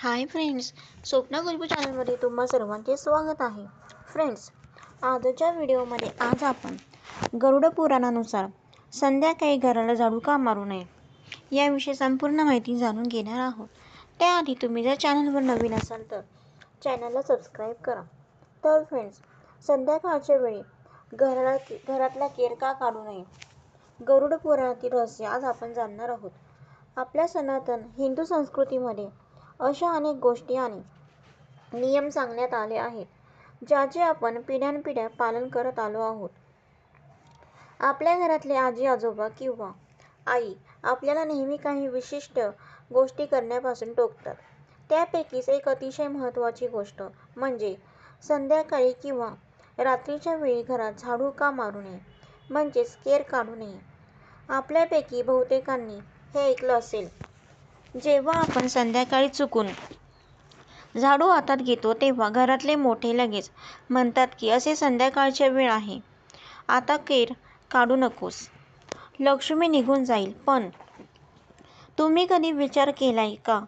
Hi friends, Swapna Khushboo चॅनलमध्ये तुम्हा सर्वांचे स्वागत आहे. फ्रेंड्स, आजच्या व्हिडिओमध्ये आज आपण गरुड पुराणानुसार संध्याकाळी घराला झाडू का मारू नये याविषयी संपूर्ण माहिती जाणून घेणार आहोत. त्याआधी तुम्ही जर चॅनलवर नवीन असाल तर चॅनलला सबस्क्राईब करा. तर फ्रेंड्स, संध्याकाळच्या वेळी घरातला केर का काढू नये, गरुड पुराणातील रहस्य आज आपण जाणणार आहोत. आपल्या सनातन हिंदू संस्कृतीमध्ये अशा अनेक गोष्टी आणि नियम सांगण्यात आले आहेत, ज्याचे आपण पिढ्यानपिढ्या पालन करत आलो आहोत. आपल्या घरातले आजी आजोबा किंवा आई आपल्याला नेहमी काही विशिष्ट गोष्टी करण्यापासून टोकतात. त्यापैकीच एक अतिशय महत्त्वाची गोष्ट म्हणजे संध्याकाळी किंवा रात्रीच्या वेळी घरात झाडू का मारू नये, म्हणजेच केर काढू नये. आपल्यापैकी बहुतेकांनी हे ऐकलं असेल. जेव्हा आपण संध्याकाळी चुकून झाडू हातात घेतो तेव्हा घरातले मोठे लगेच म्हणतात की असे संध्याकाळची वेळ आहे, आता केर काढू नकोस, लक्ष्मी निघून जाईल. पण तुम्ही कधी विचार केलाय का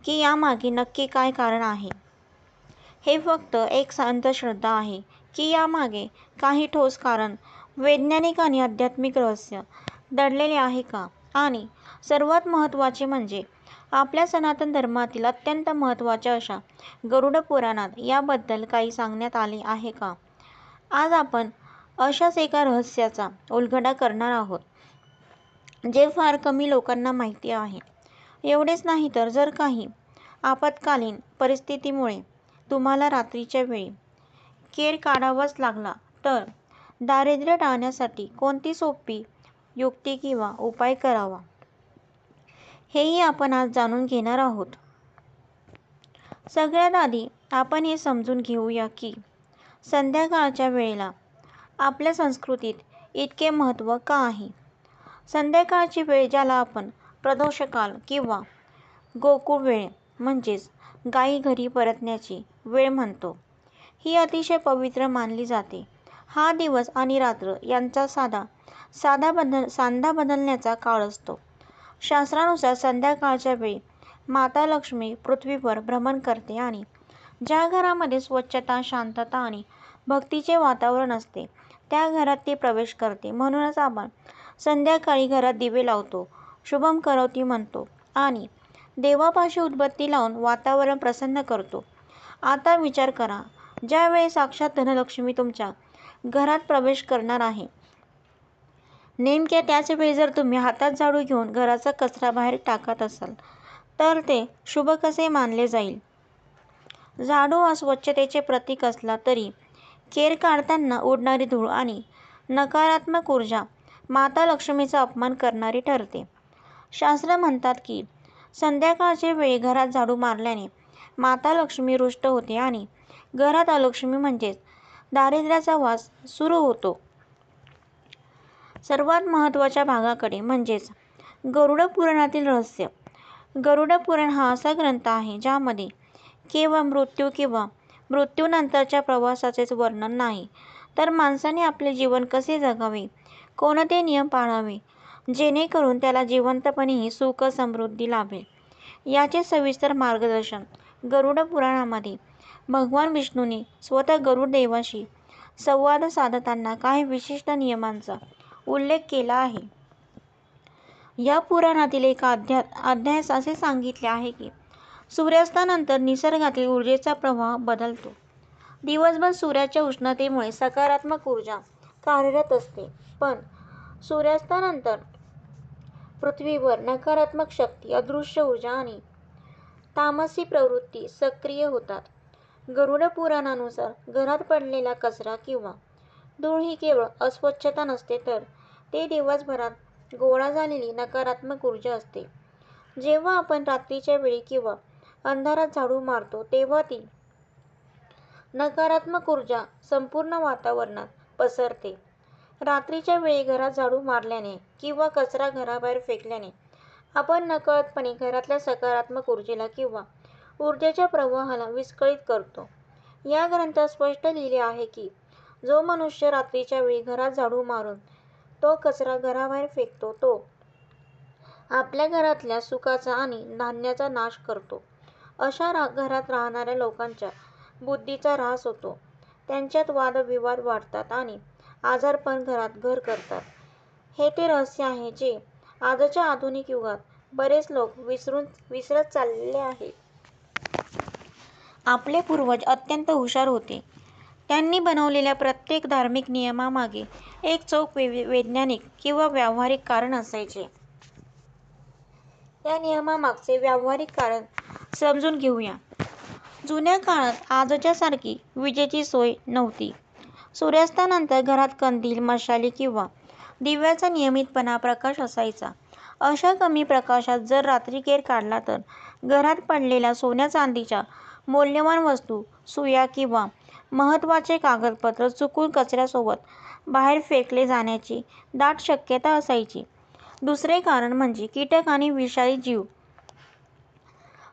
की यामागे नक्की काय कारण आहे? हे फक्त एक अंधश्रद्धा आहे की यामागे काही ठोस कारण, वैज्ञानिक आणि आध्यात्मिक रहस्य दडलेले आहे का? आणि सर्वात महत्त्वाचे म्हणजे आपल्या सनातन धर्मातील अत्यंत महत्त्वाच्या अशा गरुड पुराणात याबद्दल काही सांगण्यात आले आहे का? आज आपण अशाच एका रहस्याचा उलगडा करणार आहोत, जे फार कमी लोकांना माहिती आहे. एवढेच नाही तर जर काही आपत्कालीन परिस्थितीमुळे तुम्हाला रात्रीच्या वेळी केर काढावाच लागला तर दारिद्र्य टाळण्यासाठी कोणती सोपी युक्ती किंवा उपाय करावा, हेही आपण आज जाणून घेणार आहोत. सगळ्यात आधी आपण हे समजून घेऊया की संध्याकाळच्या वेळेला आपल्या संस्कृतीत इतके महत्त्व का आहे. संध्याकाळची वेळ, ज्याला आपण प्रदोषकाल किंवा गोकुळ वेळ म्हणजेच गायी घरी परतण्याची वेळ म्हणतो, ही अतिशय पवित्र मानली जाते. हा दिवस आणि रात्र यांचा सांधा बदलण्याचा काळ असतो. शास्त्रानुसार संध्याकाळच्या वेळी माता लक्ष्मी पृथ्वीवर भ्रमण करते आणि ज्या घरामध्ये स्वच्छता, शांतता आणि भक्तीचे वातावरण असते त्या घरात ती प्रवेश करते. म्हणूनच आपण संध्याकाळी घरात दिवे लावतो, शुभम करोती म्हणतो आणि देवापाशी उदबत्ती लावून वातावरण प्रसन्न करतो. आता विचार करा, ज्यावेळी साक्षात धनलक्ष्मी तुमच्या घरात प्रवेश करणार आहे, नेमक्या त्याच वेळी जर तुम्ही हातात झाडू घेऊन घराचा कचरा बाहेर टाकत असाल तर ते शुभ कसे मानले जाईल? झाडू हा स्वच्छतेचे प्रतीक असला तरी केर काढताना उडणारी धूळ आणि नकारात्मक ऊर्जा माता लक्ष्मीचा अपमान करणारी ठरते. शास्त्र म्हणतात की संध्याकाळच्या वेळी घरात झाडू मारल्याने माता लक्ष्मी रुष्ट होते आणि घरात अलक्ष्मी म्हणजेच दारिद्र्याचा वास सुरू होतो. सर्वात महत्त्वाच्या भागाकडे म्हणजेच गरुड पुराणातील रहस्य. गरुड पुराण हा असा ग्रंथ आहे ज्यामध्ये केवळ मृत्यू किंवा मृत्यूनंतरच्या प्रवासाचेच वर्णन नाही, तर माणसाने आपले जीवन कसे जगावे, कोणते नियम पाळावे जेणेकरून त्याला जिवंतपणेही सुख समृद्धी लाभेल, याचे सविस्तर मार्गदर्शन गरुड पुराणामध्ये भगवान विष्णूने स्वतः गरुड देवाशी संवाद साधताना काही विशिष्ट नियमांचा उल्लेख केला आहे. या पुराणातील एका अध्यायात असे सांगितले आहे की सूर्यास्तानंतर निसर्गातील ऊर्जेचा प्रवाह बदलतो. दिवसभर सूर्याच्या उष्णतेमुळे सकारात्मक ऊर्जा कार्यरत असते, पण सूर्यास्तानंतर पृथ्वीवर नकारात्मक शक्ती, अदृश्य ऊर्जा आणि तामसी प्रवृत्ती सक्रिय होतात. गरुड पुराणानुसार घरात पडलेला कचरा किंवा धूळ ही केवळ अस्वच्छता नसते, तर ते दिवसभरात गोळा झालेली नकारात्मक ऊर्जा असते. जेव्हा आपण रात्रीच्या वेळी किंवा अंधारात झाडू मारतो तेव्हा ती नकारात्मक ऊर्जा संपूर्ण वातावरणात पसरते. रात्रीच्या वेळी घरात झाडू मारल्याने किंवा कचरा घराबाहेर फेकल्याने आपण नकळतपणे घरातल्या सकारात्मक ऊर्जेला किंवा ऊर्जेच्या प्रवाहाला विस्कळीत करतो. या ग्रंथात स्पष्ट लिहिले आहे की जो मनुष्य रात्रीच्या वेळी घरात झाडू मारून तो कचरा घराबाहेर फेकतो, तो आपल्या घरातल्या सुखाचा आणि धान्याचा नाश करतो. अशा घरात राहणाऱ्या लोकांच्या बुद्धीचा ऱ्हास होतो. त्यांच्यात वादविवाद वाढतात आणि आजारपण घरात घर करतात. हे ते रहस्य आहे जे आजच्या आधुनिक युगात बरेच लोक विसरत चाललेले आहेत. आपले पूर्वज अत्यंत हुशार होते. त्यांनी बनवलेल्या प्रत्येक धार्मिक नियमामागे एक चोख वैज्ञानिक किंवा व्यावहारिक कारण असायचे. या नियमामागचे व्यावहारिक कारण समजून घेऊया. जुन्या काळात आजच्या सारखी विजेची सोय नव्हती. सूर्यास्तानंतर घरात कंदील, मशाली किंवा दिव्याचा नियमितपणे प्रकाश असायचा. अशा कमी प्रकाशात जर रात्री केर काढला तर घरात पडलेल्या सोन्या-चांदीच्या मौल्यवान वस्तू, सुया किंवा महत्त्वाचे कागदपत्र चुकून कचऱ्यासोबत बाहेर फेकले जाण्याची दाट शक्यता असायची. दुसरे कारण म्हणजे कीटक आणि विषारी जीव.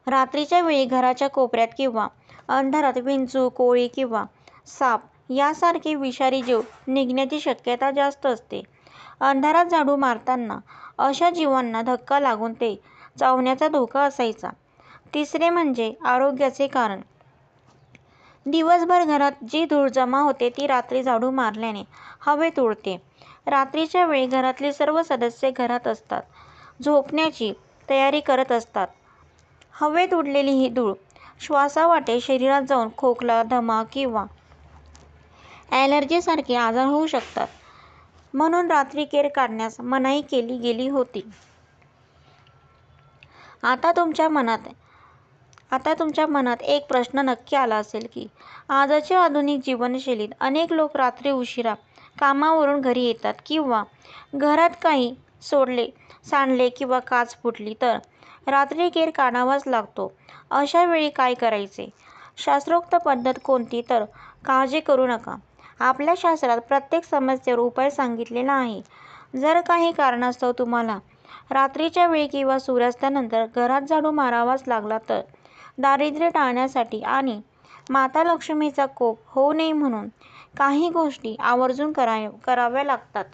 रात्रीच्या वेळी घराच्या कोपऱ्यात किंवा अंधारात विंचू, कोळी किंवा साप यासारखे विषारी जीव निघण्याची शक्यता जास्त असते. अंधारात झाडू मारताना अशा जीवांना धक्का लागून ते चावण्याचा धोका असायचा. तिसरे म्हणजे आरोग्याचे कारण. दिवसभर घरात जी धूळ जमा होते ती रात्री झाडू मारल्याने हवेत उडते. रात्रीच्या वेळी घरातले सर्व सदस्य घरात असतात, झोपण्याची तयारी करत असतात. हवेत उडलेली ही धूळ श्वासावाटे शरीरात जाऊन खोकला, दमा किंवा ॲलर्जीसारखे आजार होऊ शकतात. म्हणून रात्री केर काढण्यास मनाई केली गेली होती. आता तुमच्या मनात एक प्रश्न नक्की आला असेल की आजच्या आधुनिक जीवनशैलीत अनेक लोक रात्री उशिरा कामावरून घरी येतात किंवा घरात काही सांडले किंवा काच फुटली तर रात्री केर काढावाच लागतो. अशा वेळी काय करायचे? शास्त्रोक्त पद्धत कोणती? तर काळजी करू नका. आपल्या शास्त्रात प्रत्येक समस्येवर उपाय सांगितलेला आहे. जर काही कारणास्तव तुम्हाला रात्रीच्या वेळी किंवा सूर्यास्तानंतर घरात झाडू मारावाच लागला तर दारिद्र्य टाळण्यासाठी आणि माता लक्ष्मीचा कोप होऊ नये म्हणून काही गोष्टी आवर्जून कराव्या लागतात.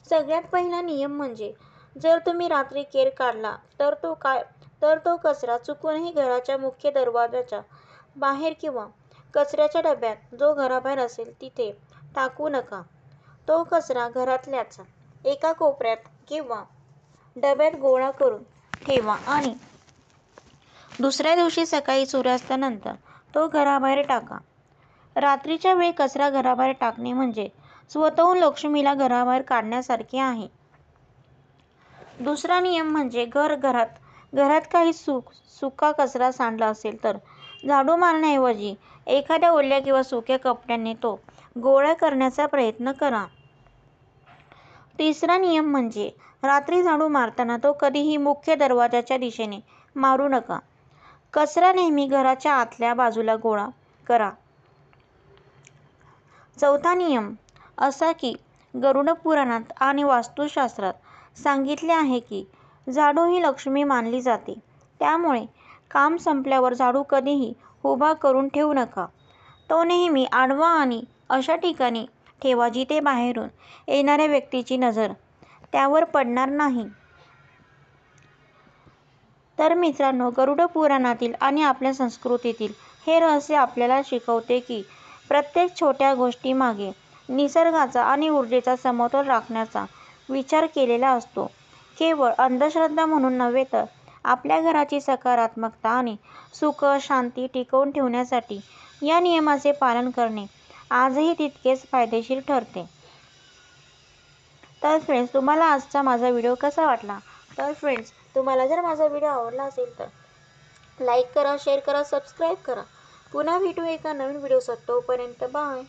सगळ्यात पहिला नियम म्हणजे जर तुम्ही रात्री केर काढला तर तो कचरा चुकूनही घराच्या मुख्य दरवाजाच्या बाहेर किंवा कचऱ्याच्या डब्यात जो घराबाहेर असेल तिथे टाकू नका. तो कचरा घरातल्याच एका कोपऱ्यात किंवा डब्यात गोळा करून ठेवा आणि दुसऱ्या दिवशी सकाळी सूर्यास्तानंतर तो घराबाहेर टाका. रात्रीच्या वेळी कचरा घराबाहेर टाकणे म्हणजे स्वतःहून लक्ष्मीला घराबाहेर काढण्यासारखे आहे. दुसरा नियम म्हणजे घरात काही सुका कचरा सांडला असेल तर झाडू मारण्याऐवजी एखाद्या ओल्या किंवा सुक्या कपड्याने तो गोळा करण्याचा प्रयत्न करा. तिसरा नियम म्हणजे रात्री झाडू मारताना तो कधीही मुख्य दरवाजाच्या दिशेने मारू नका. कचरा नेहमी घराच्या आतल्या बाजूला गोळा करा. चौथा नियम असा की गरुड पुराणात आणि वास्तुशास्त्रात सांगितले आहे की झाडू ही लक्ष्मी मानली जाते. त्यामुळे काम संपल्यावर झाडू कधीही उभा करून ठेवू नका. तो नेहमी आडवा आणि अशा ठिकाणी ठेवा जिथे बाहेरून येणाऱ्या व्यक्तीची नजर त्यावर पडणार नाही. तर मित्रांनो, गरुड पुराणातील आणि आपल्या संस्कृतीतील हे रहस्य आपल्याला शिकवते की प्रत्येक छोट्या गोष्टीमागे निसर्गाचा आणि ऊर्जेचा समतोल राखण्याचा विचार केलेला असतो. केवळ अंधश्रद्धा म्हणून नव्हे तर आपल्या घराची सकारात्मकता आणि सुख शांती टिकवून ठेवण्यासाठी या नियमाचे पालन करणे आजही तितकेच फायदेशीर ठरते. तर फ्रेंड्स, तुम्हाला आजचा माझा व्हिडिओ कसा वाटला? तर फ्रेंड्स, तुम्हाला जर माझा व्हिडिओ आवडला असेल तर लाईक करा, शेअर करा, सबस्क्राईब करा. पुन्हा भेटू एका नवीन व्हिडिओसोबत. तोपर्यंत बाय.